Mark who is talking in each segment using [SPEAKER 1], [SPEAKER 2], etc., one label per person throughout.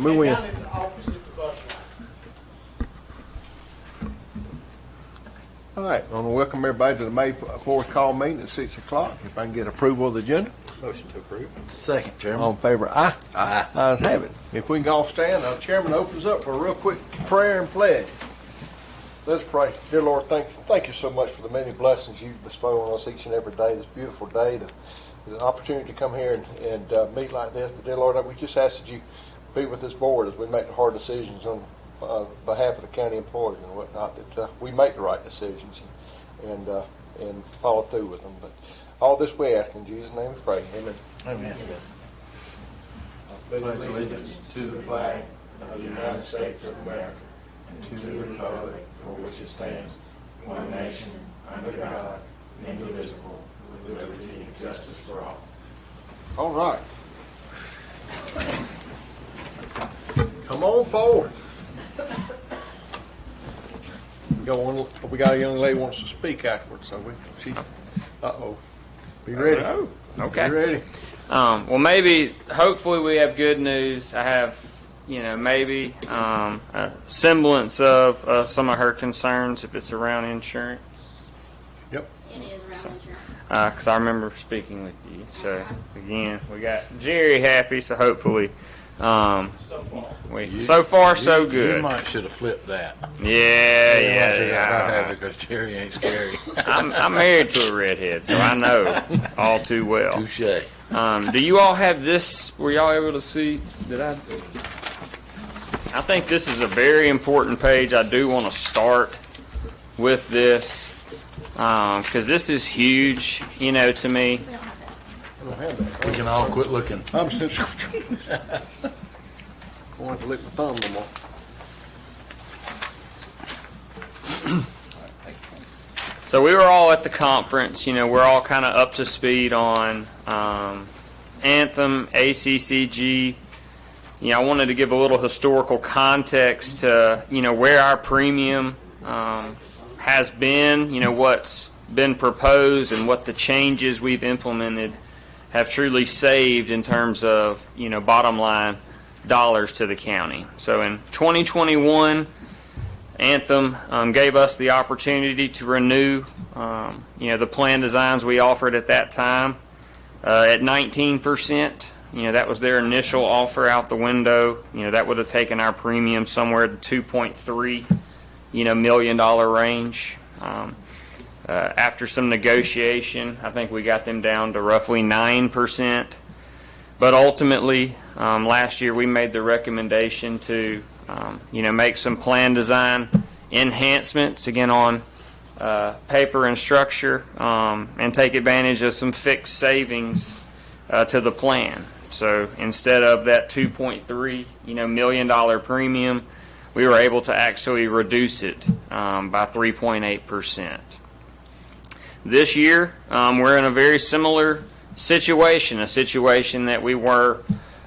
[SPEAKER 1] We win.
[SPEAKER 2] Down in the opposite the bus line.
[SPEAKER 1] All right, I want to welcome everybody to the May 4th call meeting at 6 o'clock. If I can get approval of the agenda.
[SPEAKER 3] Motion to approve.
[SPEAKER 4] Second, Chairman.
[SPEAKER 1] All in favor, aye.
[SPEAKER 4] Aye.
[SPEAKER 1] Ayes have it. If we can all stand, our chairman opens up for a real quick prayer and pledge. Let's pray. Dear Lord, thank you so much for the many blessings you bestow on us each and every day, this beautiful day, the opportunity to come here and meet like this. But dear Lord, we just ask that you be with this board as we make the hard decisions on behalf of the county employees and whatnot, that we make the right decisions and follow through with them. But all this we ask in Jesus' name we pray. Amen.
[SPEAKER 4] Amen.
[SPEAKER 1] Pledge allegiance to the flag of the United States of America and to the republic for which it stands, one nation, under God, indivisible, with liberty and justice for all. All right. Come on forward. We got a young lady wants to speak afterwards, so be ready.
[SPEAKER 5] Oh, okay.
[SPEAKER 1] Be ready.
[SPEAKER 5] Well, hopefully we have good news. I have, maybe a semblance of some of her concerns if it's around insurance.
[SPEAKER 1] Yep.
[SPEAKER 6] It is around insurance.
[SPEAKER 5] Because I remember speaking with you. So, again, we got Jerry happy, so hopefully, so far so good.
[SPEAKER 4] You might should have flipped that.
[SPEAKER 5] Yeah.
[SPEAKER 4] Because Jerry ain't scary.
[SPEAKER 5] I'm married to a redhead, so I know all too well.
[SPEAKER 4] Touche.
[SPEAKER 5] Do you all have this? Were y'all able to see? I think this is a very important page. I do want to start with this because this is huge, to me.
[SPEAKER 6] We don't have that.
[SPEAKER 4] We can all quit looking.
[SPEAKER 1] I'm just going to lick my thumb no more.
[SPEAKER 5] So we were all at the conference. We're all kind of up to speed on Anthem, ACCG. I wanted to give a little historical context to, where our premium has been, what's been proposed and what the changes we've implemented have truly saved in terms of, bottom line dollars to the county. So in 2021, Anthem gave us the opportunity to renew, the plan designs we offered at that time at 19%. That was their initial offer out the window. That would have taken our premium somewhere to $2.3 million range. After some negotiation, I think we got them down to roughly 9%. But ultimately, last year we made the recommendation to make some plan design enhancements, again on paper and structure, and take advantage of some fixed savings to the plan. So instead of that $2.3 million premium, we were able to actually reduce it by 3.8%. This year, we're in a very similar situation, a situation that we were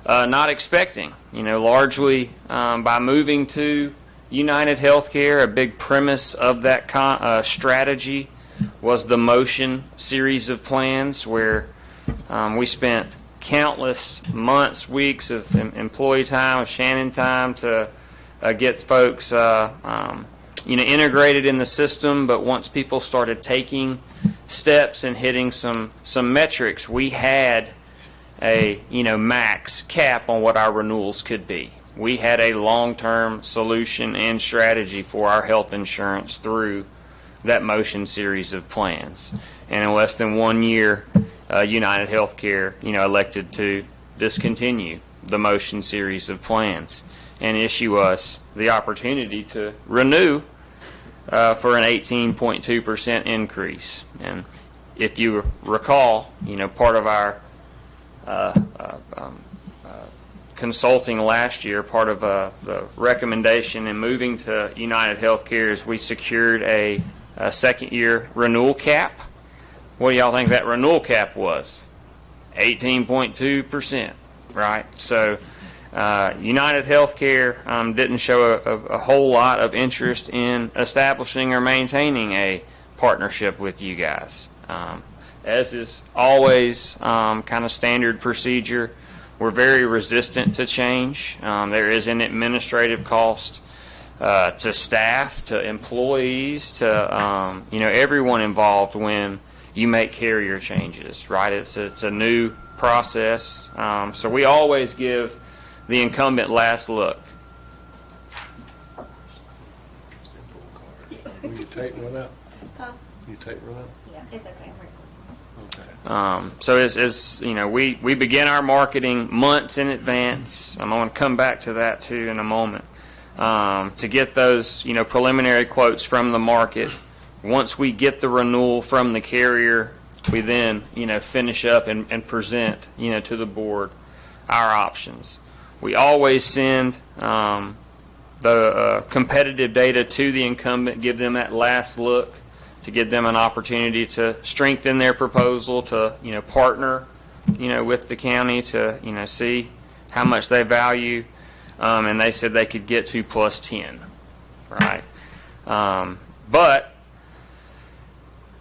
[SPEAKER 5] not expecting. Largely by moving to United Healthcare, a big premise of that strategy was the Motion series of plans, where we spent countless months, weeks of employee time, of Shannon time to get folks integrated in the system. But once people started taking steps and hitting some metrics, we had a max cap on what our renewals could be. We had a long-term solution and strategy for our health insurance through that Motion series of plans. And in less than 1 year, United Healthcare elected to discontinue the Motion series of plans and issue us the opportunity to renew for an 18.2% increase. And if you recall, part of our consulting last year, part of the recommendation in moving to United Healthcare is we secured a second-year renewal cap. What do y'all think that renewal cap was? 18.2%, right? So United Healthcare didn't show a whole lot of interest in establishing or maintaining a partnership with you guys. As is always kind of standard procedure, we're very resistant to change. There is an administrative cost to staff, to employees, to everyone involved when you make carrier changes, right? It's a new process, so we always give the incumbent last look.
[SPEAKER 1] Will you take one out?
[SPEAKER 6] Huh?
[SPEAKER 1] You take one out?
[SPEAKER 6] Yeah, it's okay.
[SPEAKER 5] So as we begin our marketing months in advance. I'm going to come back to that too in a moment. To get those preliminary quotes from the market. Once we get the renewal from the carrier, we then finish up and present to the board our options. We always send the competitive data to the incumbent, give them that last look, to give them an opportunity to strengthen their proposal, to partner with the county to see how much they value, and they said they could get to plus 10, right? But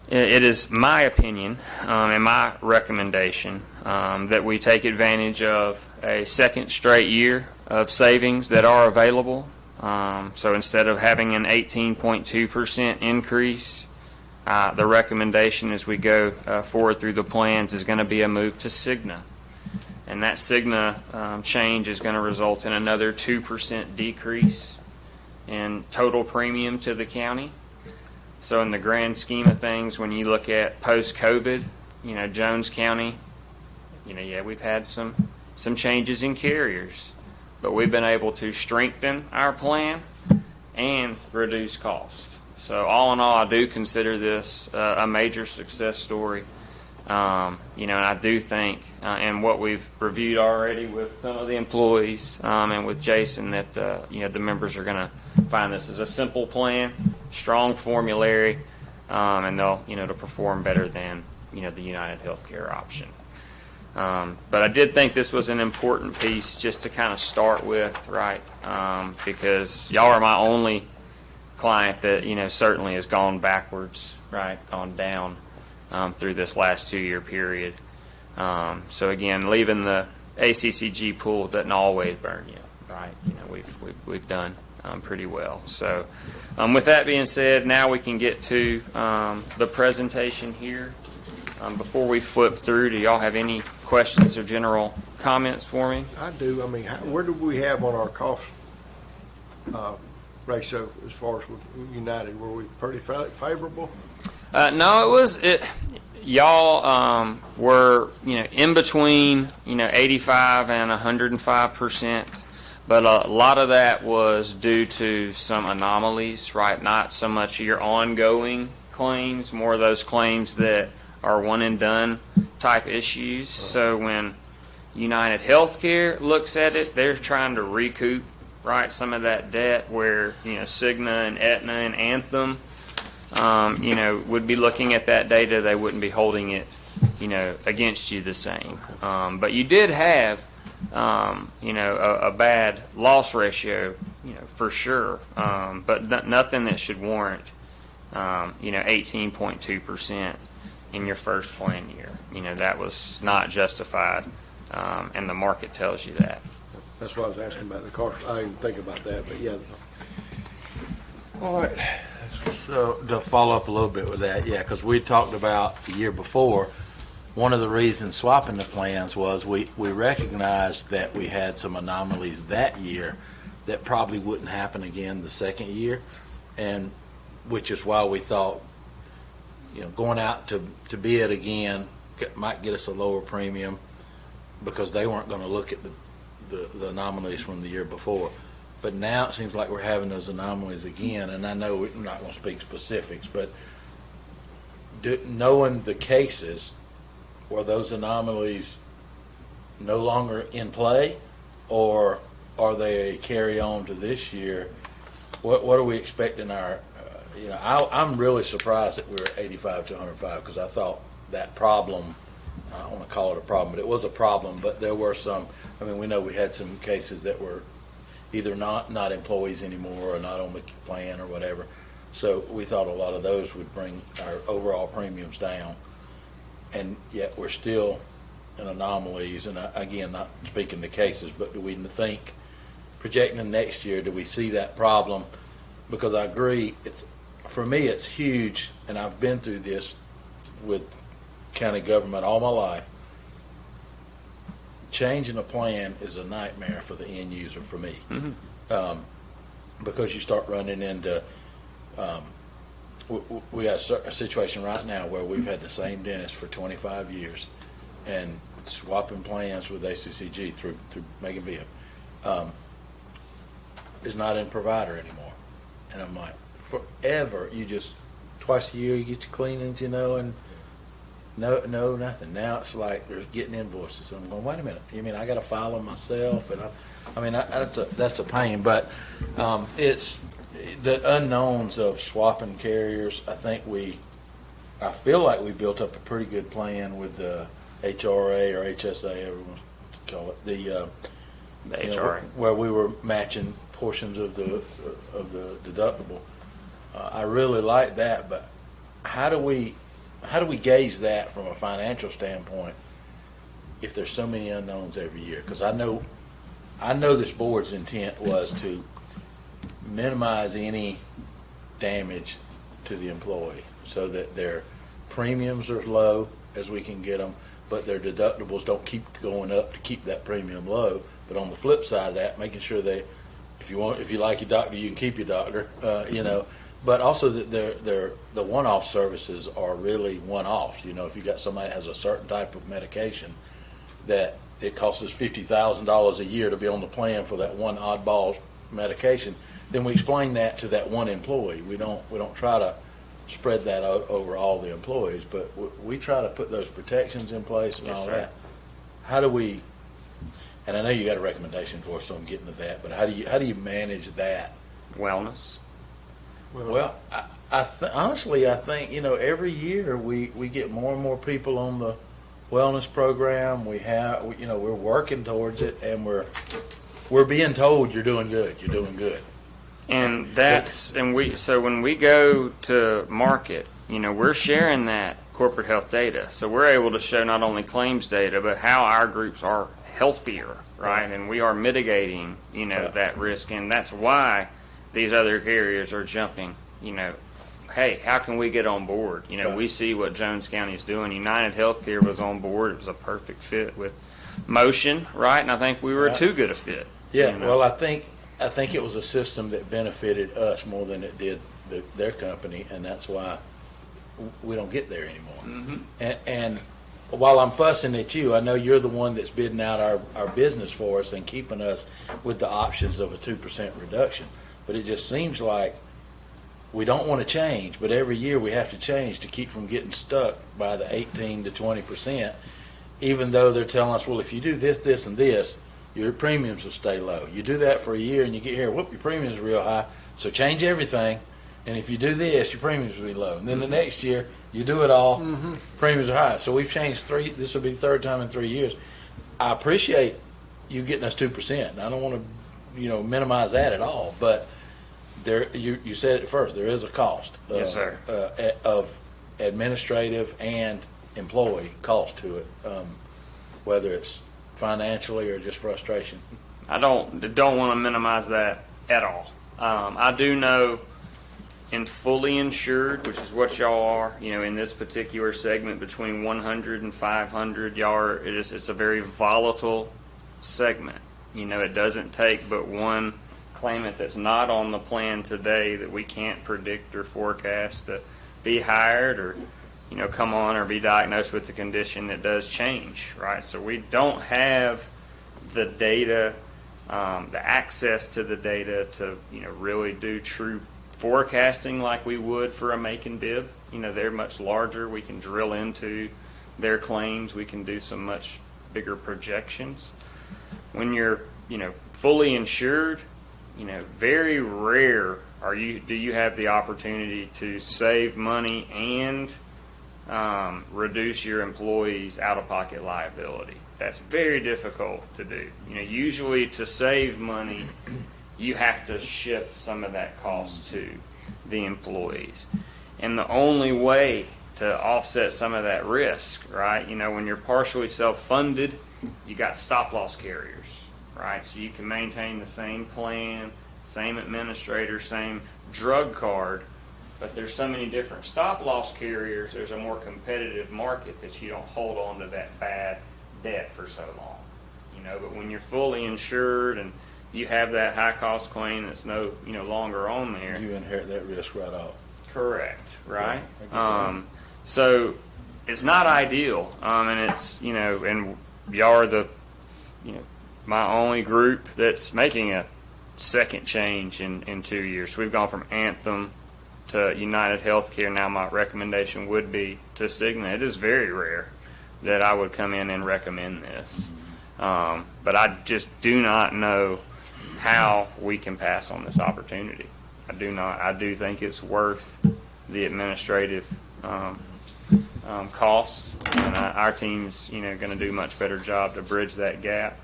[SPEAKER 5] it is my opinion and my recommendation that we take advantage of a second straight year of savings that are available. So instead of having an 18.2% increase, the recommendation as we go forward through the plans is going to be a move to Cigna. And that Cigna change is going to result in another 2% decrease in total premium to the county. So in the grand scheme of things, when you look at post-COVID, Jones County, we've had some changes in carriers, but we've been able to strengthen our plan and reduce costs. So all in all, I do consider this a major success story. And I do think, and what we've reviewed already with some of the employees and with Jason, that the members are going to find this as a simple plan, strong formulary, and they'll to perform better than the United Healthcare option. But I did think this was an important piece just to kind of start with, right? Because y'all are my only client that certainly has gone backwards, right? Gone down through this last 2-year period. So again, leaving the ACCG pool doesn't always burn you, right? We've done pretty well. So with that being said, now we can get to the presentation here. Before we flip through, do y'all have any questions or general comments for me?
[SPEAKER 1] I do. I mean, where do we have on our cost ratio as far as with United? Were we pretty favorable?
[SPEAKER 5] No, y'all were in between 85 and 105%, but a lot of that was due to some anomalies, right? Not so much your ongoing claims, more of those claims that are one and done type issues. So when United Healthcare looks at it, they're trying to recoup, right, some of that debt where Cigna and Aetna and Anthem would be looking at that data. They wouldn't be holding it against you the same. But you did have a bad loss ratio for sure, but nothing that should warrant 18.2% in your first plan year. That was not justified, and the market tells you that.
[SPEAKER 1] That's why I was asking about the cost. I didn't think about that, but yeah.
[SPEAKER 4] All right. So to follow up a little bit with that, yeah, because we talked about the year before, one of the reasons swapping the plans was we recognized that we had some anomalies that year that probably wouldn't happen again the second year, and which is why we thought going out to bid again might get us a lower premium because they weren't going to look at the anomalies from the year before. But now it seems like we're having those anomalies again, and I know we're not going to speak specifics, but knowing the cases, were those anomalies no longer in play, or are they a carry on to this year? What are we expecting our I'm really surprised that we were 85 to 105 because I thought that problem, I don't want to call it a problem, but it was a problem. But there were some, we know we had some cases that were either not employees anymore or not on the plan or whatever. So we thought a lot of those would bring our overall premiums down. And yet we're still and anomalies, and again, not speaking to cases, but do we think, projecting next year, do we see that problem? Because I agree, for me, it's huge, and I've been through this with county government all my life. Changing a plan is a nightmare for the end user, for me. Because you start running into, we got a situation right now where we've had the same dentist for 25 years and swapping plans with ACCG through Megan Bibb is not in provider anymore. And I'm like, forever, you just, twice a year you get your cleanings, and no, nothing. Now it's like they're getting invoices. I'm going, wait a minute. You mean I got to file them myself? And that's a pain. But it's the unknowns of swapping carriers. I feel like we built up a pretty good plan with the HRA or HSA, everyone call it, the
[SPEAKER 5] HRA.
[SPEAKER 4] where we were matching portions of the deductible. I really like that, but how do we gauge that from a financial standpoint if there's so many unknowns every year? Because I know this board's intent was to minimize any damage to the employee so that their premiums are as low as we can get them, but their deductibles don't keep going up to keep that premium low. But on the flip side of that, making sure if you like your doctor, you can keep your doctor, But also that the one-off services are really one-offs. If you got somebody that has a certain type of medication that it costs us $50,000 a year to be on the plan for that one oddball medication, then we explain that to that one employee. We don't try to spread that over all the employees, but we try to put those protections in place and
[SPEAKER 5] Yes,
[SPEAKER 4] all
[SPEAKER 5] sir.
[SPEAKER 4] that. How do we? And I know you got a recommendation for us, so I'm getting to that. But how do you manage that?
[SPEAKER 5] Wellness.
[SPEAKER 4] Well, honestly, I think, every year we get more and more people on the wellness program. We're working towards it, and we're being told you're doing good. You're doing good.
[SPEAKER 5] And so when we go to market, we're sharing that corporate health data. So we're able to show not only claims data, but how our groups are healthier, right? And we are mitigating, that risk. And that's why these other carriers are jumping, hey, how can we get on board? We see what Jones County is doing. United Healthcare was on board. It was a perfect fit with Motion, right? And I think we were too good a fit.
[SPEAKER 4] Yeah, well, I think it was a system that benefited us more than it did their company, and that's why we don't get there anymore. And while I'm fussing at you, I know you're the one that's bidding out our business for us and keeping us with the options of a 2% reduction. But it just seems like we don't want to change, but every year we have to change to keep from getting stuck by the 18 to 20%, even though they're telling us, well, if you do this, this, and this, your premiums will stay low. You do that for a year and you get here, whoop, your premiums are real high, so change everything, and if you do this, your premiums will be low. And then the next year, you do it all, premiums are high. So we've changed this will be the third time in 3 years. I appreciate you getting us 2%, and I don't want to, minimize that at all, but you said it first, there is a cost.
[SPEAKER 5] Yes, sir.
[SPEAKER 4] Of administrative and employee cost to it, whether it's financially or just frustration.
[SPEAKER 5] I don't want to minimize that at all. I do know in fully insured, which is what y'all are, in this particular segment between 100 and 500, it's a very volatile segment. It doesn't take but one claimant that's not on the plan today that we can't predict or forecast to be hired or come on or be diagnosed with the condition that does change, right? So we don't have the data, the access to the data to really do true forecasting like we would for a make and bib. They're much larger. We can drill into their claims. We can do some much bigger projections. When you're fully insured, very rare do you have the opportunity to save money and reduce your employees' out-of-pocket liability. That's very difficult to do. Usually to save money, you have to shift some of that cost to the employees. And the only way to offset some of that risk, right? You know, when you're partially self-funded, you got stop-loss carriers, right? So you can maintain the same plan, same administrator, same drug card, but there's so many different stop-loss carriers, there's a more competitive market that you don't hold on to that bad debt for so long. You know, but when you're fully insured and you have that high-cost claim that's no longer on there.
[SPEAKER 4] You inherit that risk right off.
[SPEAKER 5] Correct, right?
[SPEAKER 4] Yeah, I get
[SPEAKER 5] So it's not ideal, and it's, and y'all are the, my only group that's making a second change in 2 years. We've gone from Anthem to United Healthcare. Now my recommendation would be to Cigna. It is very rare that I would come in and recommend this. But I just do not know how we can pass on this opportunity. I do not. I do think it's worth the administrative cost, and our team's going to do a much better job to bridge that gap.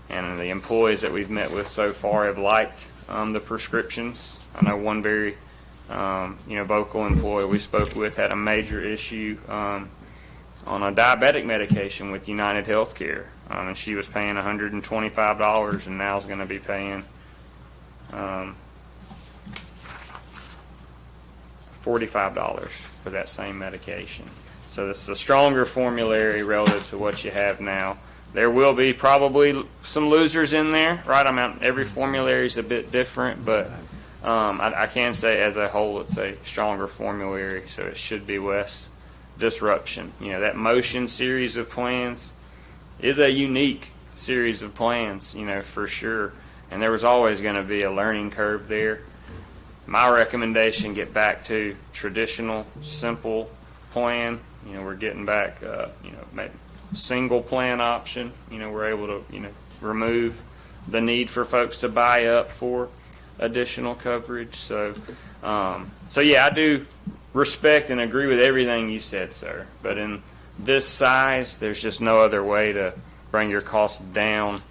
[SPEAKER 5] And the employees that we've met with so far have liked the prescriptions. I know one very vocal employee we spoke with had a major issue on a diabetic medication with United Healthcare, and she was paying $125, and now is going to be paying $45 for that same medication. So this is a stronger formulary relative to what you have now. There will be probably some losers in there, right? I mean, every formulary is a bit different, but I can say as a whole it's a stronger formulary, so it should be less disruption. That Motion series of plans is a unique series of plans, for sure. And there was always going to be a learning curve there. My recommendation, get back to traditional, simple plan. We're getting back, maybe single plan option. We're able to, remove the need for folks to buy up for additional coverage. So yeah, I do respect and agree with everything you said, sir. But in this size, there's just no other way to bring your costs down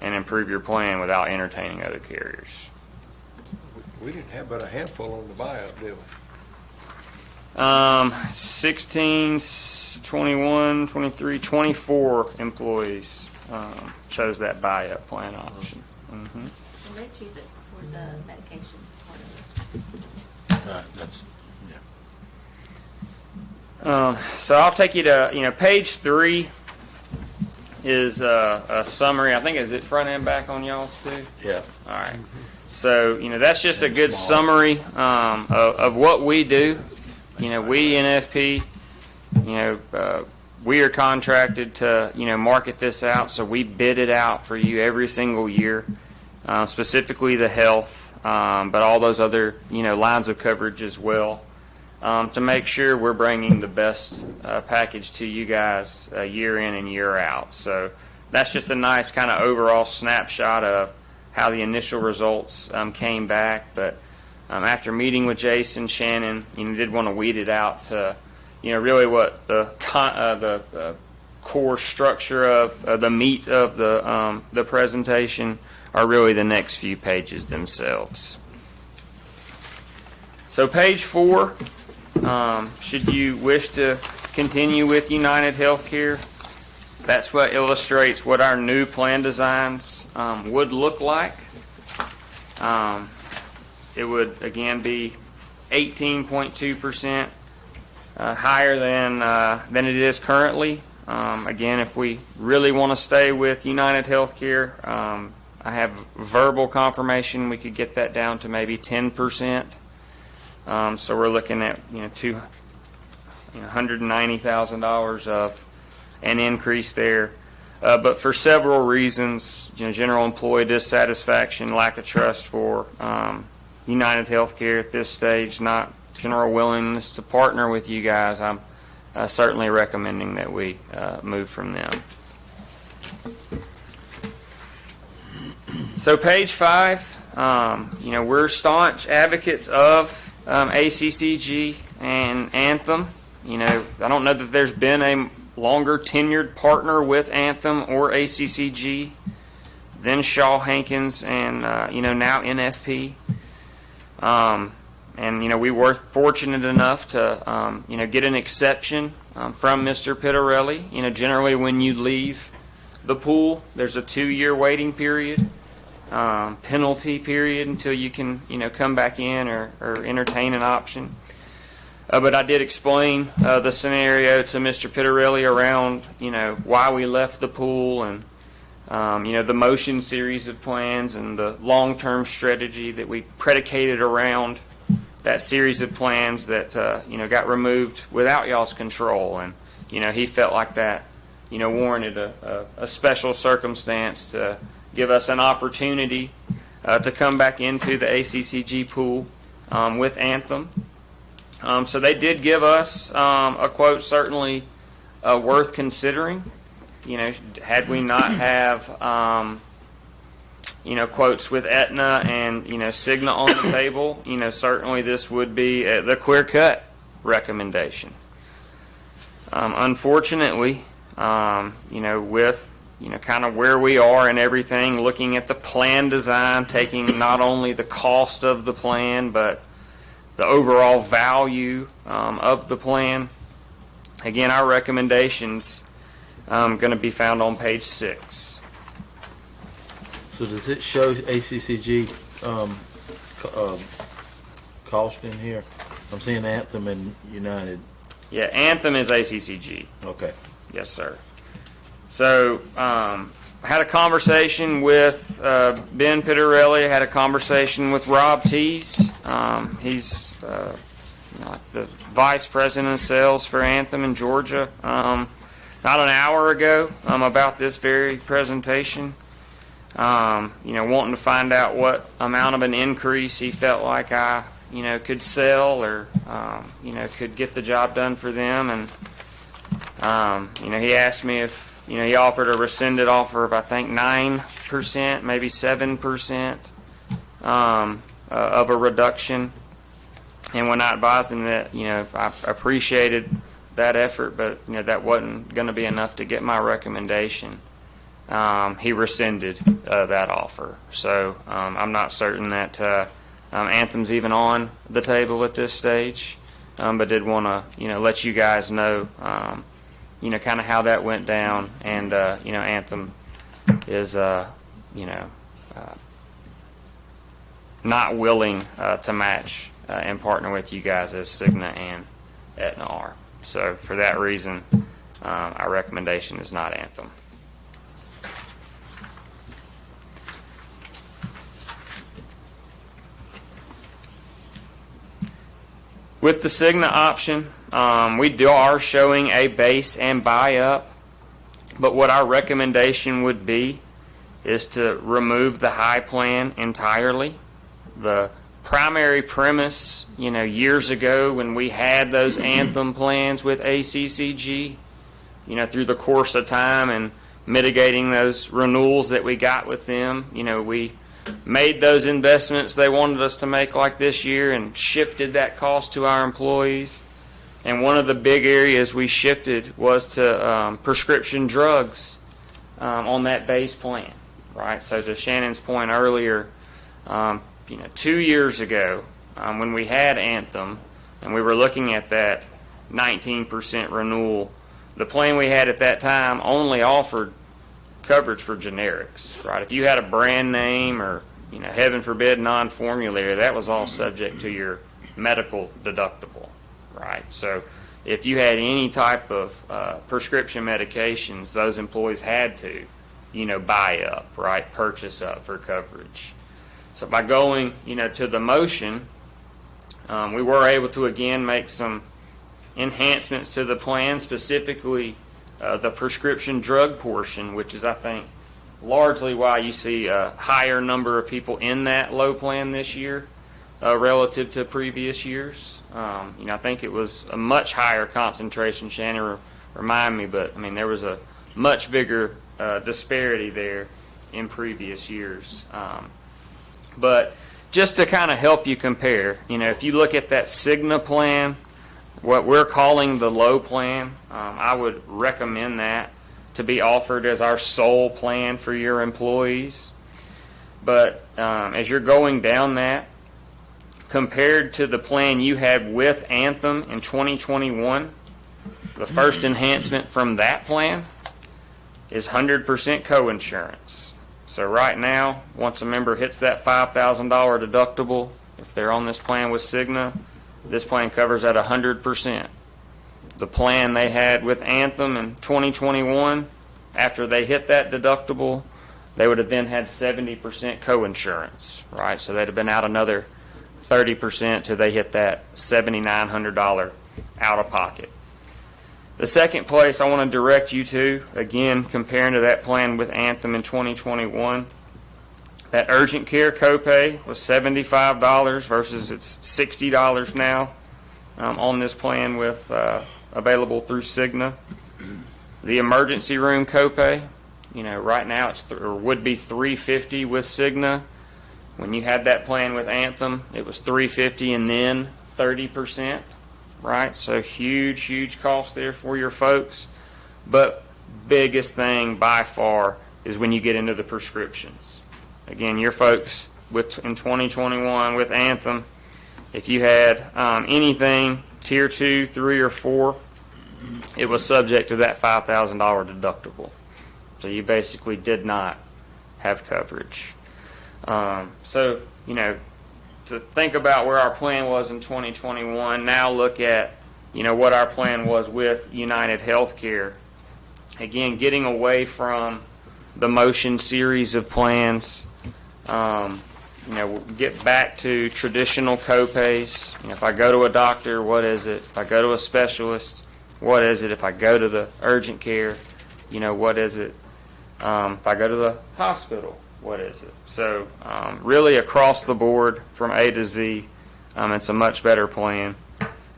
[SPEAKER 5] and improve your plan without entertaining other carriers.
[SPEAKER 1] We didn't have but a handful on the buyout, did we?
[SPEAKER 5] 16, 21, 23, 24 employees chose that buyout plan option. Mm-hmm.
[SPEAKER 6] And they choose it for the medications part of it.
[SPEAKER 4] That's,
[SPEAKER 5] So I'll take you to, page 3 is a summary. I think, is it front and back on y'all's too?
[SPEAKER 4] yeah.
[SPEAKER 5] All right. So, that's just a good summary of what we do. We, NFP, we are contracted to, market this out. So we bid it out for you every single year, specifically the health, but all those other, lines of coverage as well, to make sure we're bringing the best package to you guys year in and year out. So that's just a nice kind of overall snapshot of how the initial results came back. But after meeting with Jason, Shannon, did want to weed it out to, really what the core structure of the meat of the presentation are really the next few pages themselves. So page 4, should you wish to continue with United Healthcare, that's what illustrates what our new plan designs would look like. It would, again, be 18.2% higher than it is currently. Again, if we really want to stay with United Healthcare, I have verbal confirmation we could get that down to maybe 10%. So we're looking at $190,000 of an increase there. But for several reasons, general employee dissatisfaction, lack of trust for United Healthcare at this stage, not general willingness to partner with you guys, I'm certainly recommending that we move from them. So page 5, we're staunch advocates of ACCG and Anthem. I don't know that there's been a longer tenured partner with Anthem or ACCG than Shaw Hankins and now NFP. And And, we were fortunate enough to, get an exception from Mr. Pittarelli. Generally when you leave the pool, there's a 2-year waiting period, penalty period until you can, come back in or entertain an option. But I did explain the scenario to Mr. Pittarelli around, why we left the pool and, the motion series of plans and the long-term strategy that we predicated around that series of plans that, got removed without y'all's control. And, he felt like that, warranted a special circumstance to give us an opportunity to come back into the ACCG pool with Anthem. So they did give us a quote certainly worth considering. Had we not have, quotes with Aetna and, Cigna on the table, certainly this would be the clear-cut recommendation. Unfortunately, with, kind of where we are and everything, looking at the plan design, taking not only the cost of the plan, but the overall value of the plan, again, our recommendations going to be found on page 6.
[SPEAKER 4] So does it show ACCG cost in here? I'm seeing Anthem and United.
[SPEAKER 5] Yeah, Anthem is ACCG.
[SPEAKER 4] Okay.
[SPEAKER 5] Yes, sir. So, had a conversation with Ben Pittarelli, had a conversation with Rob Tees. He's the vice president of sales for Anthem in Georgia. Not an hour ago, about this very presentation. Wanting to find out what amount of an increase he felt like I, could sell or, could get the job done for them. And, he asked me if, he offered a rescinded offer of, I think, 9%, maybe 7% of a reduction. And when I advised him that, I appreciated that effort, but, that wasn't going to be enough to get my recommendation, he rescinded that offer. So I'm not certain that Anthem's even on the table at this stage, but did want to, let you guys know, kind of how that went down. And, Anthem is, not willing to match and partner with you guys as Cigna and Aetna are. So for that reason, our recommendation is not Anthem. With the Cigna option, we are showing a base and buy-up, but what our recommendation would be is to remove the high plan entirely. The primary premise, years ago when we had those Anthem plans with ACCG, through the course of time and mitigating those renewals that we got with them, we made those investments they wanted us to make like this year and shifted that cost to our employees. And one of the big areas we shifted was to prescription drugs on that base plan, right? So to Shannon's point earlier, 2 years ago when we had Anthem and we were looking at that 19% renewal, the plan we had at that time only offered coverage for generics, right? If you had a brand name or, heaven forbid, non-formulary, that was all subject to your medical deductible, right? So if you had any type of prescription medications, those employees had to, buy up, right? Purchase up for coverage. So by going, to the motion, we were able to, again, make some enhancements to the plan, specifically the prescription drug portion, which is, I think, largely why you see a higher number of people in that low plan this year relative to previous years. I think it was a much higher concentration. Shannon, remind me, but there was a much bigger disparity there in previous years. But just to kind of help you compare, if you look at that Cigna plan, what we're calling the low plan, I would recommend that to be offered as our sole plan for your employees. But as you're going down that compared to the plan you had with Anthem in 2021, the first enhancement from that plan is 100% co-insurance. So right now, once a member hits that $5,000 deductible, if they're on this plan with Cigna, this plan covers at 100%. The plan they had with Anthem in 2021, after they hit that deductible, they would have then had 70% co-insurance, right? So they'd have been out another 30% till they hit that $7,900 out of pocket. The second place I want to direct you to, again, comparing to that plan with Anthem in 2021, that urgent care copay was $75 versus it's $60 now on this plan with available through Cigna. The emergency room copay, right now it's or would be $350 with Cigna. When you had that plan with Anthem, it was $350 and then 30%, right? So huge cost there for your folks. But biggest thing by far is when you get into the prescriptions. Again, your folks in 2021 with Anthem, if you had anything tier 2, 3, or 4, it was subject to that $5,000 deductible. So you basically did not have coverage. So, to think about where our plan was in 2021, now look at, what our plan was with United Healthcare. Again, getting away from the motion series of plans, get back to traditional copays. If I go to a doctor, what is it? If I go to a specialist, what is it? If I go to the urgent care, what is it? If I go to the hospital, what is it? So really across the board from A to Z, it's a much better plan.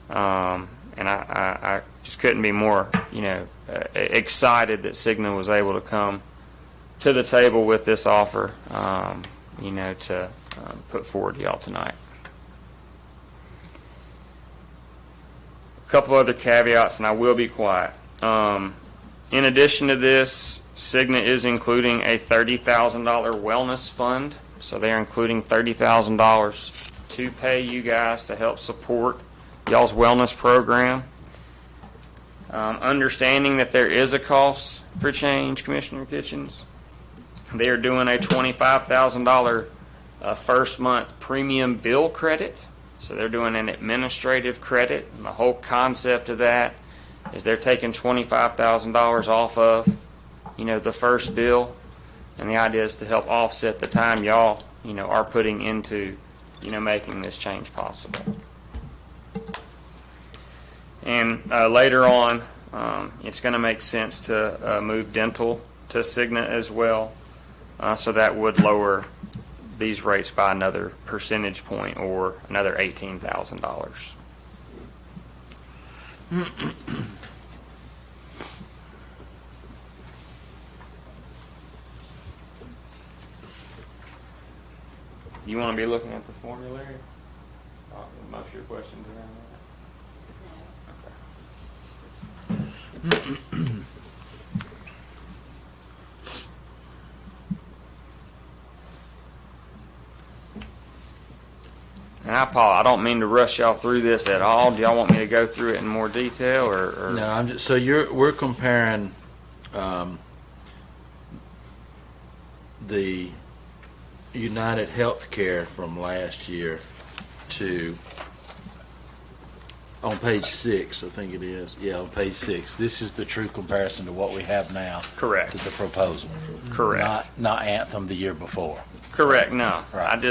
[SPEAKER 5] And I just couldn't be more, excited that Cigna was able to come to the table with this offer, to put forward to y'all tonight. A couple other caveats, and I will be quiet. In addition to this, Cigna is including a $30,000 wellness fund. So they're including $30,000 to pay you guys to help support y'all's wellness program. Understanding that there is a cost for change, Commissioner Kitchens. They are doing a $25,000 first month premium bill credit. So they're doing an administrative credit. And the whole concept of that is they're taking $25,000 off of, the first bill. And the idea is to help offset the time y'all, are putting into, making this change possible. And later on, it's going to make sense to move dental to Cigna as well. So that would lower these rates by another percentage point or another $18,000. You want to be looking at the formulary? Most of your questions around that? And I don't mean to rush y'all through this at all. Do y'all want me to go through it in more detail, or?
[SPEAKER 4] No, I'm just, so we're comparing the United Healthcare from last year to on page 6, I think it is. Yeah, on page 6. This is the true comparison to what we have now.
[SPEAKER 5] Correct.
[SPEAKER 4] To the proposal.
[SPEAKER 5] Correct.
[SPEAKER 4] Not Anthem the year before.
[SPEAKER 5] Correct. No.
[SPEAKER 4] Right.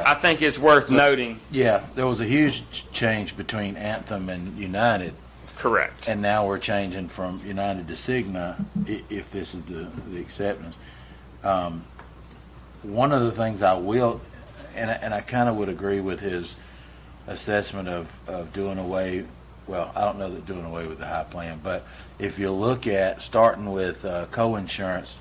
[SPEAKER 5] I think it's worth noting.
[SPEAKER 4] Yeah, there was a huge change between Anthem and United.
[SPEAKER 5] Correct.
[SPEAKER 4] And now we're changing from United to Cigna, if this is the acceptance. One of the things I will, and I kind of would agree with his assessment of doing away, well, I don't know that doing away with the high plan, but if you look at starting with co-insurance,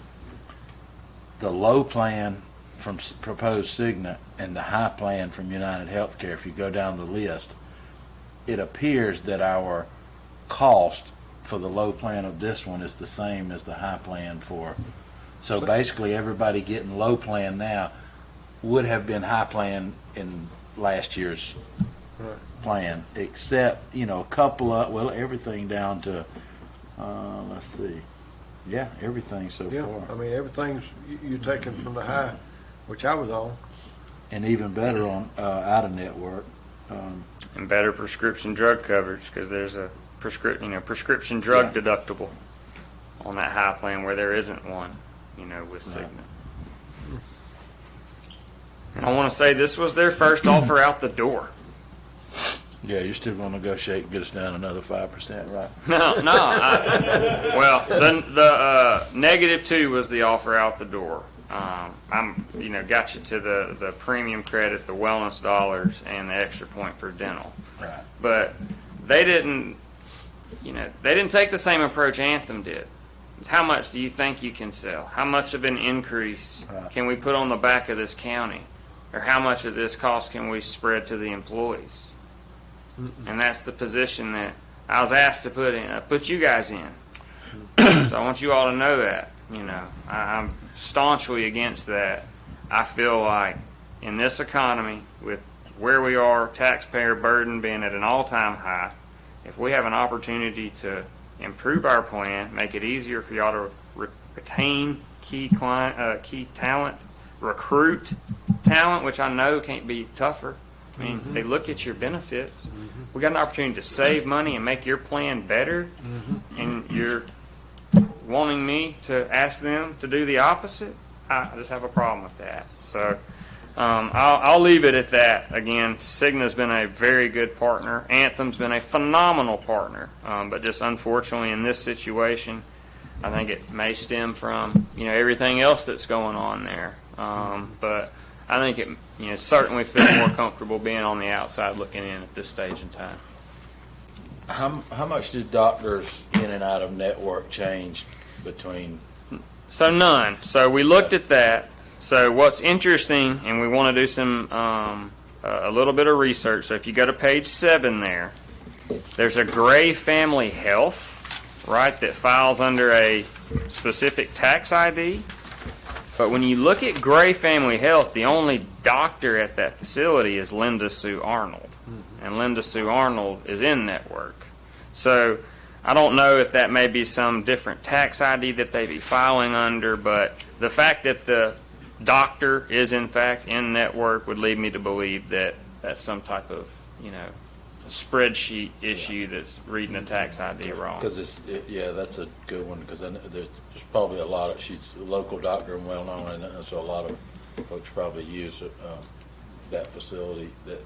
[SPEAKER 4] the low plan from proposed Cigna and the high plan from United Healthcare, if you go down the list, it appears that our cost for the low plan of this one is the same as the high plan for. So basically everybody getting low plan now would have been high plan in last year's
[SPEAKER 1] Right.
[SPEAKER 4] plan, except, you know, a couple of, well, everything down to, let's see. Yeah, everything so
[SPEAKER 1] Yeah,
[SPEAKER 4] far.
[SPEAKER 1] I mean, everything's, you're taking from the high, which I was on.
[SPEAKER 4] And even better on, out of network.
[SPEAKER 5] And better prescription drug coverage, because there's a prescription drug
[SPEAKER 4] Yeah.
[SPEAKER 5] deductible on that high plan where there isn't one, with Cigna. And I want to say this was their first offer out the door.
[SPEAKER 4] Yeah, you're still gonna negotiate and get us down another 5%, right?
[SPEAKER 5] No, well, the -2 was the offer out the door. Got you to the premium credit, the wellness dollars, and the extra point for dental.
[SPEAKER 4] Right.
[SPEAKER 5] But they didn't take the same approach Anthem did. It's how much do you think you can sell? How much of an increase
[SPEAKER 4] Right.
[SPEAKER 5] can we put on the back of this county? Or how much of this cost can we spread to the employees? And that's the position that I was asked to put you guys in. So I want you all to know that, I'm staunchly against that. I feel like in this economy, with where we are, taxpayer burden being at an all-time high, if we have an opportunity to improve our plan, make it easier for y'all to retain key talent, recruit talent, which I know can't be tougher. I mean, they look at your benefits. We got an opportunity to save money and make your plan better, and you're wanting me to ask them to do the opposite. I just have a problem with that. So I'll leave it at that. Again, Cigna's been a very good partner. Anthem's been a phenomenal partner, but just unfortunately in this situation, I think it may stem from everything else that's going on there. But I think it certainly feel more comfortable being on the outside looking in at this stage in time.
[SPEAKER 4] How much did doctors in and out of network change between?
[SPEAKER 5] So none. So we looked at that. So what's interesting, and we want to do some a little bit of research. So if you go to page 7 there's a Gray Family Health, right, that files under a specific tax ID. But when you look at Gray Family Health, the only doctor at that facility is Linda Sue Arnold. And Linda Sue Arnold is in network. So I don't know if that may be some different tax ID that they be filing under, but the fact that the doctor is in fact in network would lead me to believe that that's some type of, spreadsheet issue that's reading a tax ID wrong.
[SPEAKER 4] Because that's a good one, because there's probably a lot of, she's a local doctor and well-known, and so a lot of folks probably use that facility, that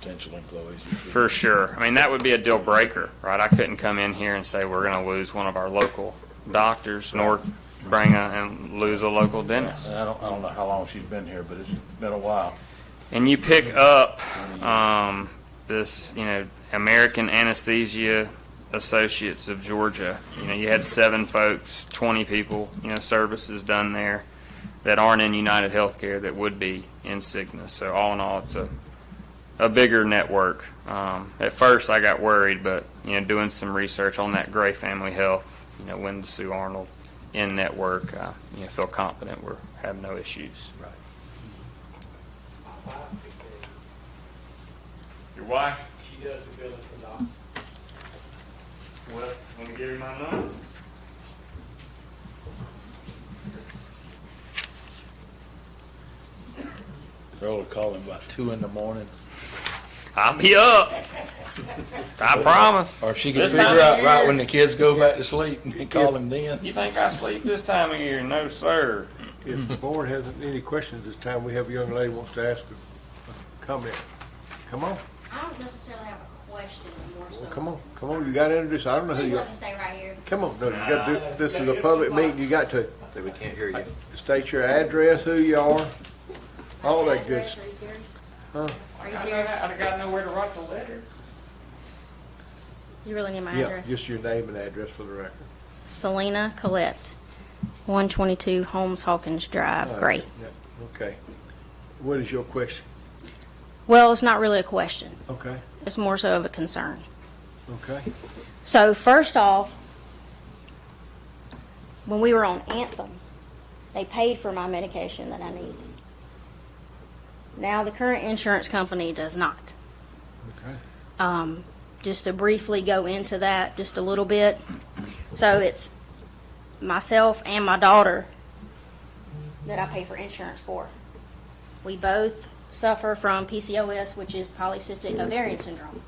[SPEAKER 4] potential employees.
[SPEAKER 5] For sure. I mean, that would be a deal breaker, right? I couldn't come in here and say we're going to lose one of our local doctors, nor and lose a local dentist.
[SPEAKER 4] And I don't know how long she's been here, but it's been a while.
[SPEAKER 5] And you pick up this, American Anesthesia Associates of Georgia. You had 7 folks, 20 people, services done there that aren't in United Healthcare that would be in Cigna. So all in all, it's a bigger network. At first I got worried, but, doing some research on that Gray Family Health, Linda Sue Arnold in network, feel confident we're have no issues.
[SPEAKER 4] Right.
[SPEAKER 5] Your wife?
[SPEAKER 2] She does the billing for doctors.
[SPEAKER 5] Well, let me give you my number.
[SPEAKER 4] Earl would call him about 2 in the morning.
[SPEAKER 5] I'll be up. I promise.
[SPEAKER 4] Or if she could
[SPEAKER 5] This
[SPEAKER 4] figure
[SPEAKER 5] time of
[SPEAKER 4] out right
[SPEAKER 5] year-
[SPEAKER 4] when the kids go back to sleep and call him then.
[SPEAKER 5] You think I sleep this time of year? No, sir.
[SPEAKER 1] If the board has any questions this time, we have a young lady wants to ask a comment. Come on,
[SPEAKER 6] I don't necessarily have a question, more so.
[SPEAKER 1] come on, you gotta introduce, I don't know who
[SPEAKER 6] Please
[SPEAKER 1] you
[SPEAKER 6] let
[SPEAKER 1] are.
[SPEAKER 6] me stay right here.
[SPEAKER 1] Come on, no, you gotta do, this is a public meeting, you got to.
[SPEAKER 2] So we can't hear you.
[SPEAKER 1] State your address, who you are, all that good
[SPEAKER 6] Address,
[SPEAKER 1] stuff.
[SPEAKER 6] Are you serious?
[SPEAKER 1] Huh?
[SPEAKER 6] Are you serious?
[SPEAKER 5] I got nowhere to write the letter.
[SPEAKER 6] You really need my
[SPEAKER 1] Yeah,
[SPEAKER 6] address?
[SPEAKER 1] just your name and address for the record.
[SPEAKER 6] Selena Collette, 122 Holmes Hawkins Drive, Gray.
[SPEAKER 1] Yeah, okay. What is your question?
[SPEAKER 6] Well, it's not really a question.
[SPEAKER 1] Okay,
[SPEAKER 6] It's more so of a concern.
[SPEAKER 1] okay.
[SPEAKER 6] So first off, when we were on Anthem, they paid for my medication that I needed.
[SPEAKER 3] Now, the current insurance company does not. Just to briefly go into that just a little bit. So it's myself and my daughter that I pay for insurance for. We both suffer from PCOS, which is polycystic ovarian syndrome.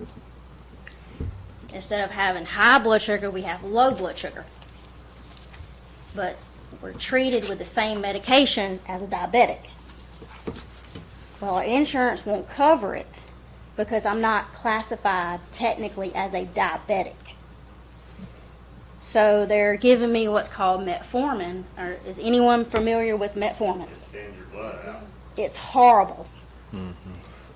[SPEAKER 3] Instead of having high blood sugar, we have low blood sugar. But we're treated with the same medication as a diabetic. Well, our insurance won't cover it because I'm not classified technically as a diabetic. So they're giving me what's called metformin. Or is anyone familiar with metformin?
[SPEAKER 5] Just thins your blood out.
[SPEAKER 3] It's horrible.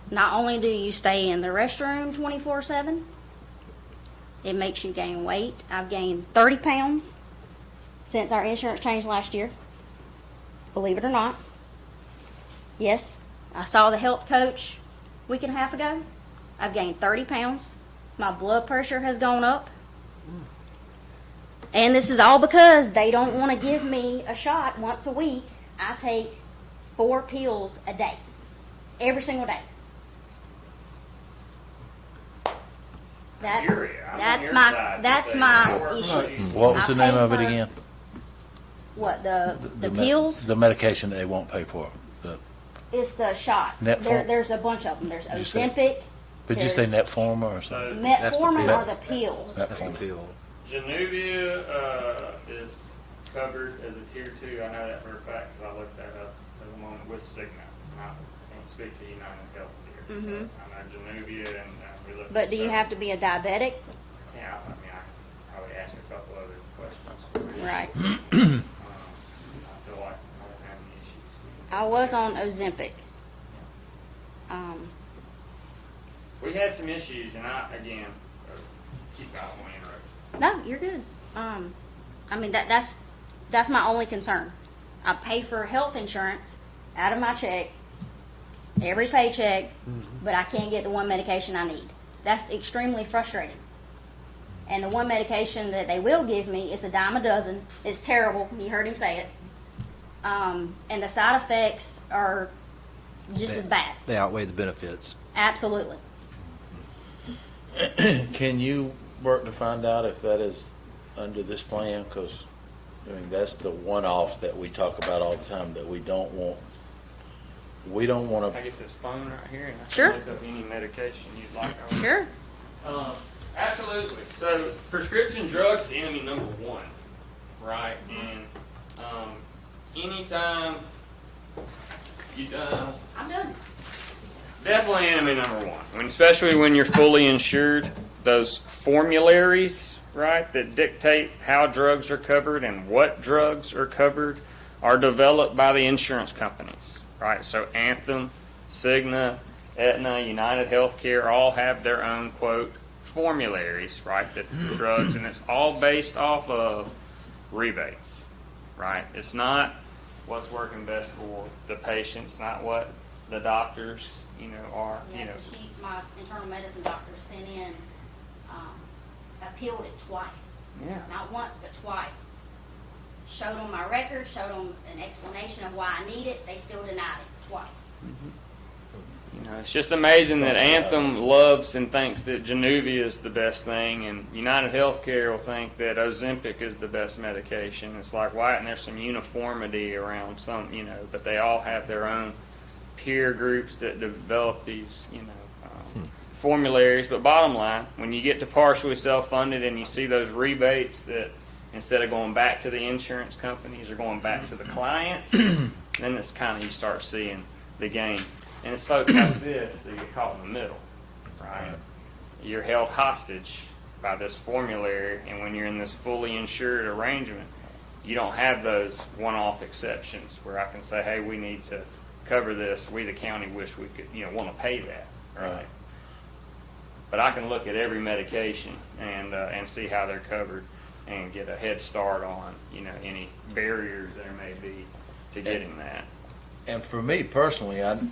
[SPEAKER 3] Not only do you stay in the restroom 24/7, it makes you gain weight. I've gained 30 pounds since our insurance changed last year. Believe it or not. Yes, I saw the health coach a week and a half ago. I've gained 30 pounds. My blood pressure has gone up. And this is all because they don't want to give me a shot once a week. I take 4 pills a day, every single day. That's my issue.
[SPEAKER 4] What was the
[SPEAKER 3] I
[SPEAKER 4] name
[SPEAKER 3] pay
[SPEAKER 4] of it
[SPEAKER 3] for-
[SPEAKER 4] again?
[SPEAKER 3] What, the
[SPEAKER 4] me-
[SPEAKER 3] pills?
[SPEAKER 4] The medication they won't pay for.
[SPEAKER 3] It's the shots.
[SPEAKER 4] Metformin?
[SPEAKER 3] There's a bunch of them. There's
[SPEAKER 4] you say-
[SPEAKER 3] Ozempic.
[SPEAKER 4] Did you say
[SPEAKER 3] There's-
[SPEAKER 4] Netforma or something?
[SPEAKER 3] Metformin
[SPEAKER 4] pill.
[SPEAKER 3] are the pills.
[SPEAKER 4] That's the pill.
[SPEAKER 5] Januvia is covered as a tier 2. I know that for a fact because I looked that up at the moment with Cigna. I can't speak to United Health here. I know Januvia and we looked.
[SPEAKER 3] But
[SPEAKER 5] at
[SPEAKER 3] do you
[SPEAKER 5] some-
[SPEAKER 3] have to be a diabetic?
[SPEAKER 5] Yeah, I mean, I probably ask a couple other questions. For you.
[SPEAKER 3] Right.
[SPEAKER 5] I feel like I don't have any issues.
[SPEAKER 3] I was on Ozempic.
[SPEAKER 5] We had some issues, and again, keep out on interruption.
[SPEAKER 3] No, you're good. I mean that's my only concern. I pay for health insurance out of my check every paycheck, but I can't get the one medication I need. That's extremely frustrating. And the one medication that they will give me is a dime a dozen. It's terrible. You heard him say it. And the side effects are just as bad.
[SPEAKER 7] They outweigh the benefits.
[SPEAKER 3] Absolutely.
[SPEAKER 4] Can you work to find out if that is under this plan? Because, I mean, that's the one-offs that we talk about all the time that we don't want. We don't want
[SPEAKER 5] I
[SPEAKER 4] to,
[SPEAKER 5] get this phone right here, and I
[SPEAKER 3] Sure.
[SPEAKER 5] can look up any medication you'd like.
[SPEAKER 3] Sure.
[SPEAKER 5] Absolutely. So prescription drugs is enemy number 1, right? And anytime you done,
[SPEAKER 3] I'm done.
[SPEAKER 5] definitely enemy number 1. Especially when you're fully insured, those formularies, right, that dictate how drugs are covered and what drugs are covered, are developed by the insurance companies, right? So Anthem, Cigna, Aetna, United Healthcare all have their own, quote, formularies, right, that drugs, and it's all based off of rebates, right? It's not what's working best for the patient. It's not what the doctors, are,
[SPEAKER 3] Yeah, my internal medicine doctor sent in, appealed it twice.
[SPEAKER 5] Yeah.
[SPEAKER 3] Not once, but twice. Showed them my record, showed them an explanation of why I need it. They still denied it twice.
[SPEAKER 5] It's just amazing that Anthem loves and thinks that Januvia is the best thing, and United Healthcare will think that Ozempic is the best medication. It's like, why isn't there some uniformity around some, but they all have their own peer groups that develop these, formularies. But bottom line, when you get to partially self-funded and you see those rebates that instead of going back to the insurance companies are going back to the clients, then it's kind of, you start seeing the gain. And it's folks like this that get caught in the middle, right? You're held hostage by this formulary, and when you're in this fully insured arrangement, you don't have those one-off exceptions where I can say, hey, we need to cover this. We, the county, wish we could, want to pay that, right? But I can look at every medication and see how they're covered and get a head start on, any barriers there may be to getting that.
[SPEAKER 4] and for me personally, I'm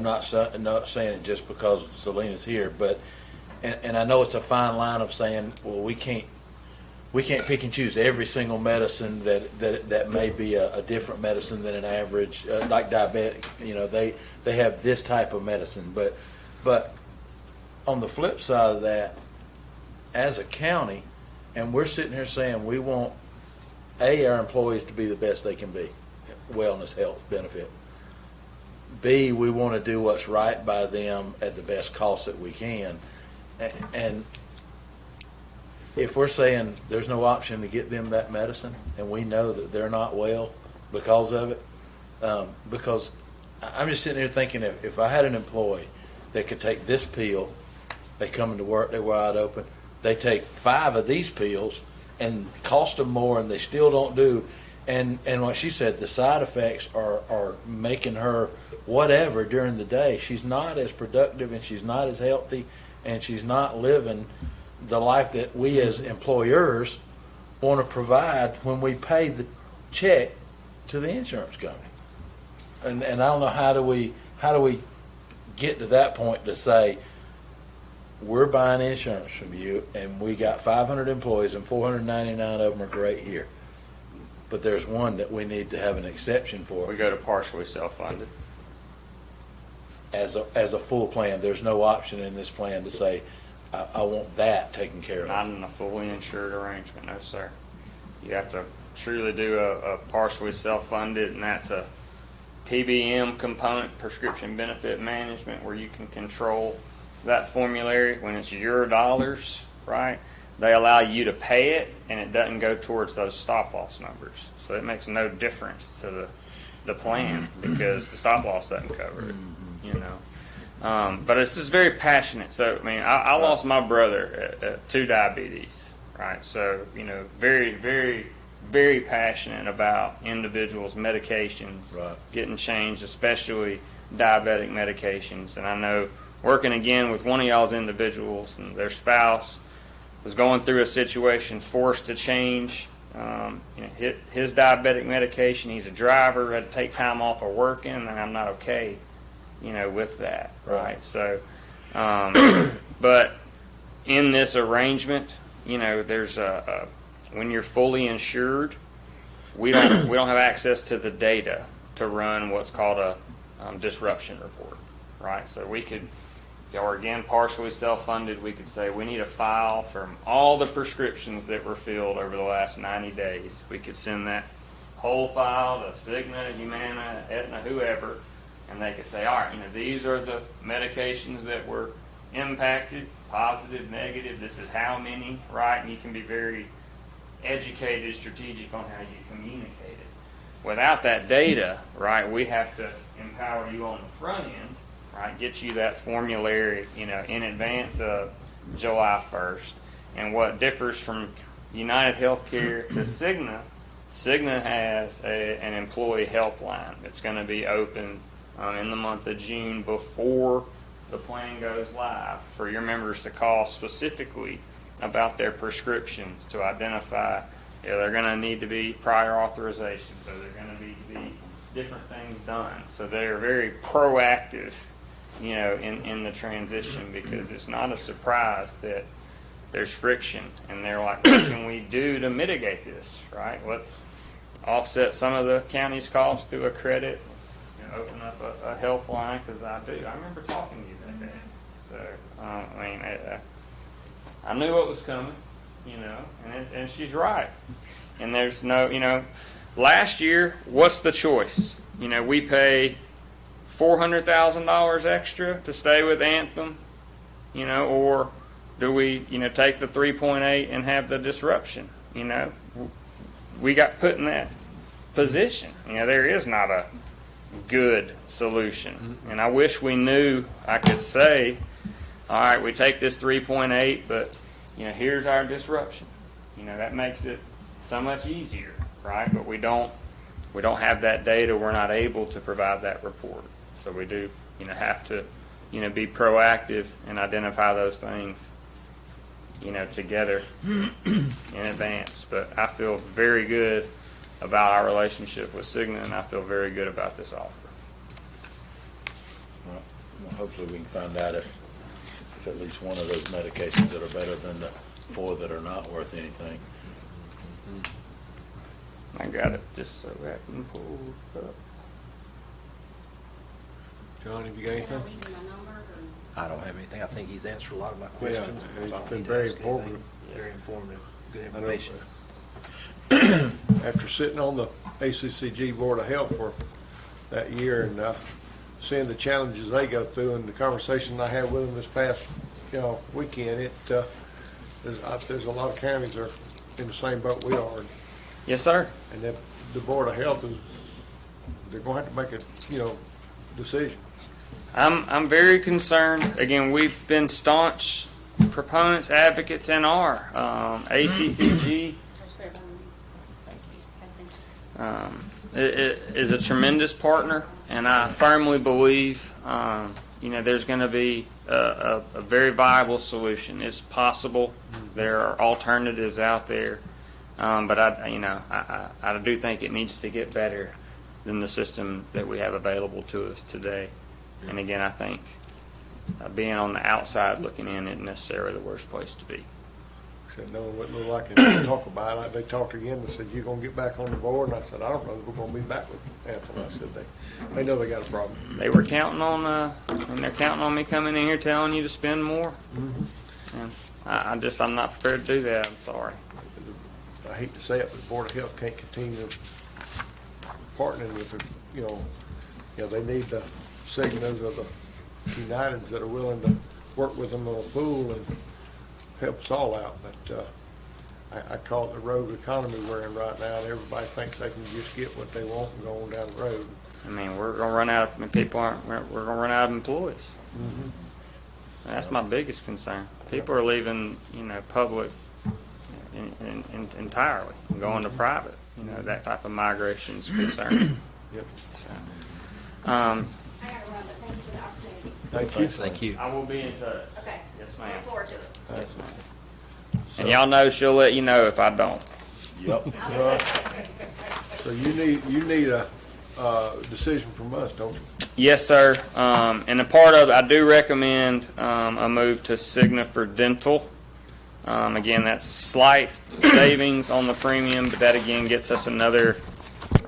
[SPEAKER 4] not saying it just because Selena's here, but, and I know it's a fine line of saying, well, we can't we can't pick and choose every single medicine that may be a different medicine than an average, like diabetic. You know, they have this type of medicine, but on the flip side of that, as a county, and we're sitting here saying we want our employees to be the best they can be, wellness, health, benefit. B, we want to do what's right by them at the best cost that we can. And if we're saying there's no option to get them that medicine, and we know that they're not well because of it, because I'm just sitting here thinking if I had an employee that could take this pill, they come into work, they're wide open, they take 5 of these pills and cost them more and they still don't do, and what she said, the side effects are making her whatever during the day. She's not as productive and she's not as healthy and she's not living the life that we as employers want to provide when we pay the check to the insurance company. And I don't know, how do we get to that point to say we're buying insurance from you and we got 500 employees and 499 of them are great here, but there's one that we need to have an exception for.
[SPEAKER 5] We go to partially self-funded.
[SPEAKER 4] As a full plan, there's no option in this plan to say, I want that taken care
[SPEAKER 5] Not
[SPEAKER 4] of.
[SPEAKER 5] in a fully insured arrangement, no, sir. You have to truly do a partially self-funded, and that's a PBM component, prescription benefit management, where you can control that formulary when it's your dollars, right? They allow you to pay it, and it doesn't go towards those stop-loss numbers. So it makes no difference to the plan because the stop-loss doesn't cover it, you know. But it's just very passionate. So, I mean, I lost my brother to diabetes, right? So, you know, very, very, very passionate about individuals' medications
[SPEAKER 4] Right.
[SPEAKER 5] getting changed, especially diabetic medications. And I know working again with one of y'all's individuals and their spouse was going through a situation, forced to change you know, his diabetic medication. He's a driver, had to take time off of working, and I'm not okay, you know, with that, right? So, but in this arrangement, you know, there's when you're fully insured, we don't have access to the data to run what's called a disruption report, right? So we could, or again, partially self-funded, we could say we need a file from all the prescriptions that were filled over the last 90 days. We could send that whole file to Cigna, Humana, Aetna, whoever, and they could say, all right, you know, these are the medications that were impacted, positive, negative, this is how many, right? And you can be very educated, strategic on how you communicate it. Without that data, right, we have to empower you on the front end, right, get you that formulary, you know, in advance of July 1st. And what differs from United Healthcare to Cigna, Cigna has an employee helpline that's going to be open in the month of June before the plan goes live for your members to call specifically about their prescriptions to identify, you know, they're going to need to be prior authorization, so they're going to need to be different things done. So they're very proactive, you know, in the transition, because it's not a surprise that there's friction, and they're like, what can we do to mitigate this, right? Let's offset some of the county's costs through a credit. Let's, you know, open up a helpline, because I remember talking to you that day. So, I mean, I knew what was coming, you know, and she's right. And there's no, you know, last year, what's the choice? You know, we pay $400,000 extra to stay with Anthem, you know, or do we, you know, take the 3.8 and have the disruption? You know, we got put in that position. You know, there is not a good solution. And I wish we knew, I could say, all right, we take this 3.8, but, you know, here's our disruption. You know, that makes it so much easier, right? But we don't have that data. We're not able to provide that report. So we do, you know, have to, you know, be proactive and identify those things, you know, together in advance. But I feel very good about our relationship with Cigna, and I feel very good about this offer.
[SPEAKER 4] Well, hopefully we can find out if at least one of those medications that are better than the 4 that are not worth anything.
[SPEAKER 5] I got it just so happened pulled up.
[SPEAKER 1] John, have you got anything?
[SPEAKER 7] I don't have anything. I think he's answered a lot of my
[SPEAKER 1] Yeah,
[SPEAKER 7] questions.
[SPEAKER 1] it's
[SPEAKER 7] so I don't
[SPEAKER 1] been
[SPEAKER 7] need to
[SPEAKER 1] very
[SPEAKER 7] ask anything.
[SPEAKER 1] informative.
[SPEAKER 7] Very informative, good
[SPEAKER 1] I know,
[SPEAKER 7] information.
[SPEAKER 1] after sitting on the ACCG Board of Health for that year and seeing the challenges they go through and the conversation I had with them this past, weekend, there's a lot of counties that are in the same boat we are.
[SPEAKER 5] Yes, sir.
[SPEAKER 1] And that the Board of Health they're gonna have to make a, decision.
[SPEAKER 5] I'm very concerned. Again, we've been staunch proponents, advocates in our ACCG. It is a tremendous partner, and I firmly believe, there's going to be a very viable solution. It's possible. There are alternatives out there, but I do think it needs to get better than the system that we have available to us today. And again, I think being on the outside looking in isn't necessarily the worst place to be.
[SPEAKER 1] Said, no, it looked like they talk about it. They talked again and said, you gonna get back on the board? And I said, I don't know if we're gonna be back with Anthem. I said, they know they got a problem.
[SPEAKER 5] They were counting on, they're counting on me coming in here telling you to spend more. And I'm not prepared to do that. I'm sorry.
[SPEAKER 1] I hate to say it, but the Board of Health can't continue partnering with the, they need the signals of the Uniteds that are willing to work with them on a pool and help us all out. But I call it the road economy we're in right now, and everybody thinks they can just get what they want and go on down the road.
[SPEAKER 5] I mean, we're gonna run out of we're gonna run out of employees. That's my biggest concern. People are leaving, public entirely and going to private. That type of migration is concerning.
[SPEAKER 1] Yep.
[SPEAKER 5] So,
[SPEAKER 3] I gotta run, but thank you for the opportunity.
[SPEAKER 1] Thank you.
[SPEAKER 7] Thank you.
[SPEAKER 5] I will be in touch.
[SPEAKER 3] Okay.
[SPEAKER 5] Yes,
[SPEAKER 3] Look
[SPEAKER 5] ma'am.
[SPEAKER 3] forward to it.
[SPEAKER 5] Yes, ma'am. And y'all know she'll let you know if I don't.
[SPEAKER 4] Yep.
[SPEAKER 1] So you need a decision from us, don't you?
[SPEAKER 5] Yes, sir. And a part of it, I do recommend a move to Cigna for dental. Again, that's slight savings on the premium, but that again gets us another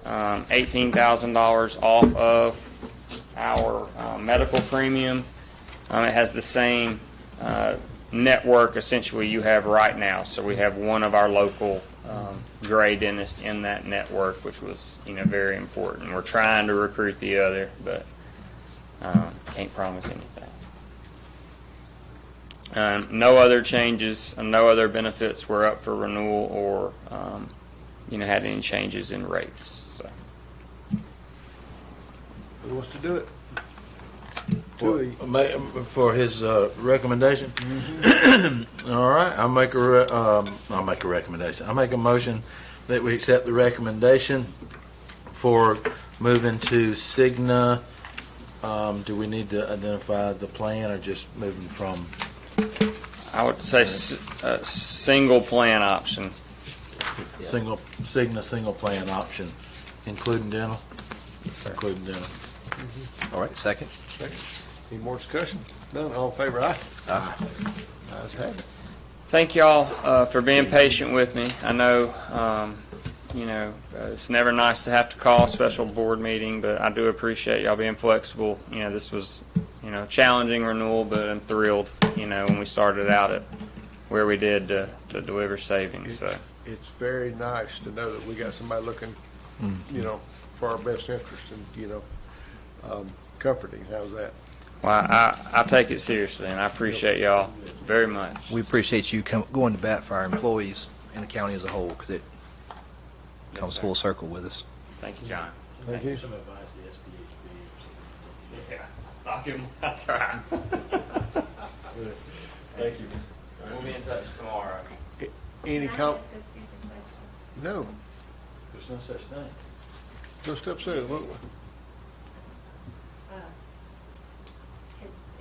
[SPEAKER 5] $18,000 off of our medical premium. It has the same network essentially you have right now. So we have one of our local gray dentists in that network, which was very important. We're trying to recruit the other, but can't promise anything. No other changes and no other benefits were up for renewal or had any changes in rates. So
[SPEAKER 1] Who wants to do it?
[SPEAKER 4] For his recommendation? All right, I'll make a recommendation. I'll make a motion that we accept the recommendation for moving to Cigna. Do we need to identify the plan or just moving from?
[SPEAKER 5] I would say single plan option.
[SPEAKER 4] Cigna single plan option, including dental?
[SPEAKER 5] Yes, sir.
[SPEAKER 4] Including dental.
[SPEAKER 7] All right, second.
[SPEAKER 1] Second. Any more discussion? None, all in favor, aye?
[SPEAKER 7] Aye.
[SPEAKER 1] Ayes have it.
[SPEAKER 5] Thank y'all for being patient with me. I know, it's never nice to have to call a special board meeting, but I do appreciate y'all being flexible. This was, challenging renewal, but I'm thrilled, when we started out at where we did to deliver savings. So
[SPEAKER 1] It's very nice to know that we got somebody looking, for our best interest and, comforting. How's that?
[SPEAKER 5] well, I take it seriously, and I appreciate y'all very much.
[SPEAKER 7] We appreciate you going to bat for our employees and the county as a whole, because it comes
[SPEAKER 5] sir.
[SPEAKER 7] full circle with us.
[SPEAKER 5] Thank you, John.
[SPEAKER 1] Thank you.
[SPEAKER 4] Some advice to SPHB.
[SPEAKER 5] Yeah, I'll give them. That's all right.
[SPEAKER 4] Thank you.
[SPEAKER 5] We'll be in touch tomorrow.
[SPEAKER 1] Any
[SPEAKER 6] Can I
[SPEAKER 1] com,
[SPEAKER 6] ask a stupid question?
[SPEAKER 1] no,
[SPEAKER 4] There's no such thing.
[SPEAKER 1] no steps in.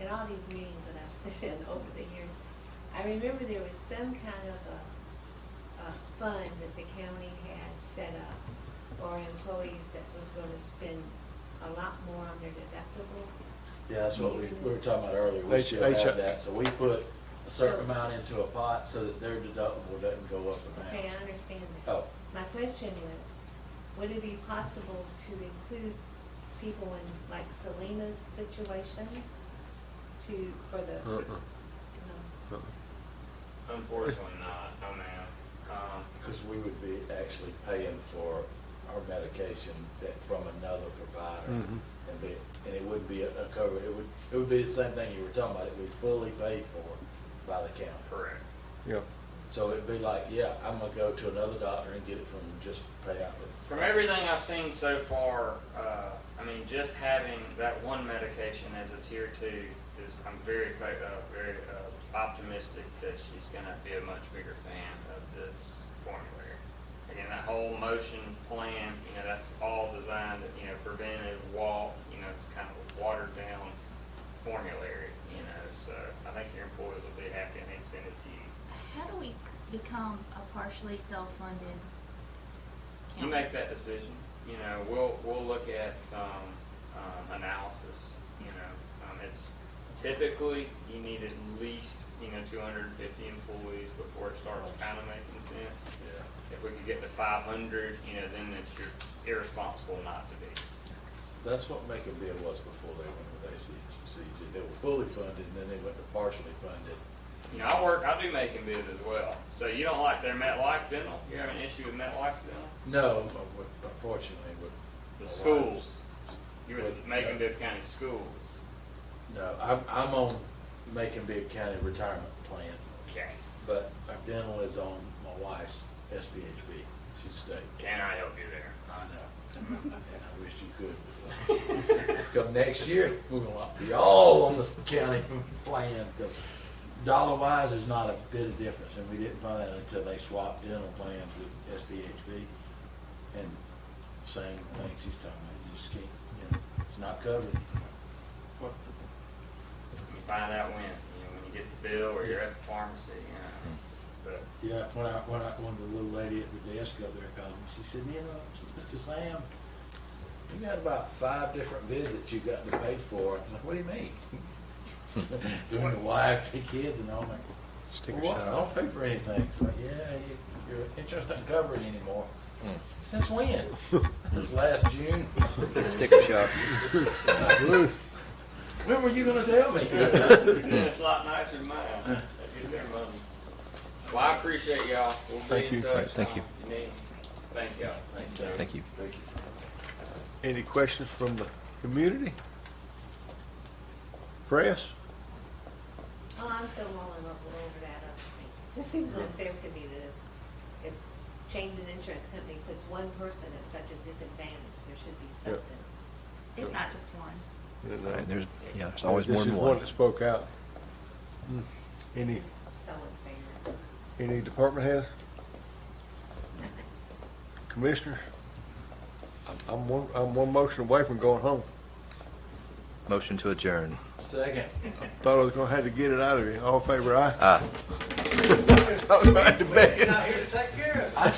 [SPEAKER 6] In all these meetings that I've sat in over the years, I remember there was some kind of a fund that the county had set up for employees that was gonna spend a lot more on their deductible.
[SPEAKER 4] Yeah, that's what we were talking about earlier. We
[SPEAKER 1] H-
[SPEAKER 4] still
[SPEAKER 1] H-
[SPEAKER 4] have that. So we put a certain amount into a pot so that their deductible doesn't go up and
[SPEAKER 6] Okay,
[SPEAKER 4] down.
[SPEAKER 6] I understand that.
[SPEAKER 4] Oh,
[SPEAKER 6] My question was, would it be possible to include people in like Selena's situation for the? No.
[SPEAKER 5] Unfortunately not, no ma'am.
[SPEAKER 4] because we would be actually paying for our medication that from another provider. And it wouldn't be a cover, it would be the same thing you were talking about, it would be fully paid for by the county.
[SPEAKER 5] Correct.
[SPEAKER 1] Yeah.
[SPEAKER 4] So it'd be like, yeah, I'm gonna go to another doctor and get it from just pay out.
[SPEAKER 5] From everything I've seen so far, I mean, just having that one medication as a tier 2 is, I'm very optimistic that she's gonna be a much bigger fan of this formulary. Again, that whole motion plan, that's all designed to, preventive walk, it's kind of a watered down formulary, so I think your employees will be happy and they'd send it to you.
[SPEAKER 8] How do we become a partially self-funded
[SPEAKER 5] You
[SPEAKER 8] county?
[SPEAKER 5] make that decision. We'll look at some analysis. It's typically you need at least 250 employees before it starts kind of making sense.
[SPEAKER 4] Yeah.
[SPEAKER 5] If we could get to 500, then it's irresponsible not to be.
[SPEAKER 4] That's what Make a Bid was before they went with ACG. They were fully funded and then they went to partially funded.
[SPEAKER 5] I do make and bid as well. So you don't like their MetLife dental? You have an issue with MetLife dental?
[SPEAKER 4] No, unfortunately, with
[SPEAKER 5] The
[SPEAKER 4] my
[SPEAKER 5] schools. You were
[SPEAKER 4] With-
[SPEAKER 5] making Bibb County schools.
[SPEAKER 4] No, I'm on Macon Bibb County retirement plan,
[SPEAKER 5] Okay.
[SPEAKER 4] but our dental is on my wife's SPHB. She's state.
[SPEAKER 5] Can I help you there?
[SPEAKER 4] I know. And I wish you could. Come next year, we're gonna be all on the county plan, because dollar-wise, there's not a bit of difference, and we didn't find that until they swapped dental plans with SPHB. And same thing she's talking about, you just can't, it's not covered.
[SPEAKER 5] You find out when you get the bill or you're at the pharmacy, but
[SPEAKER 4] Yeah, when the little lady at the desk up there called me, she said, Mr. Sam, you got about 5 different visits you got to pay for. I'm like, what do you mean? Doing the wife, the kids, and all that.
[SPEAKER 7] Sticker
[SPEAKER 4] Well,
[SPEAKER 7] shock.
[SPEAKER 4] I don't pay for anything. It's like, yeah, your insurance doesn't cover it anymore. Since when? This last June?
[SPEAKER 7] Sticker shock.
[SPEAKER 4] When were you gonna tell me?
[SPEAKER 5] it's a lot nicer than mine. They get their money. Well, I appreciate y'all. We'll
[SPEAKER 1] Thank
[SPEAKER 5] be in
[SPEAKER 1] you.
[SPEAKER 5] touch.
[SPEAKER 7] Thank you.
[SPEAKER 5] If you need. Thank y'all.
[SPEAKER 7] Thank you.
[SPEAKER 4] Thank you.
[SPEAKER 1] Any questions from the community? Press?
[SPEAKER 6] Oh, I'm so mulling over that. It just seems unfair to me that if changing insurance company puts one person at such a disadvantage, there should be
[SPEAKER 1] Yep.
[SPEAKER 6] something.
[SPEAKER 8] It's not just one.
[SPEAKER 7] Right, there's always
[SPEAKER 1] This
[SPEAKER 7] more than
[SPEAKER 1] is
[SPEAKER 7] one.
[SPEAKER 1] that spoke out. Any,
[SPEAKER 6] It's so unfair.
[SPEAKER 1] any department heads? Commissioners? I'm one motion away from going home.
[SPEAKER 7] Motion to adjourn.
[SPEAKER 4] Second.
[SPEAKER 1] Thought I was gonna have to get it out of you. All in favor, aye?
[SPEAKER 7] Aye.
[SPEAKER 1] I was about to beg.
[SPEAKER 2] Not here to take care of it.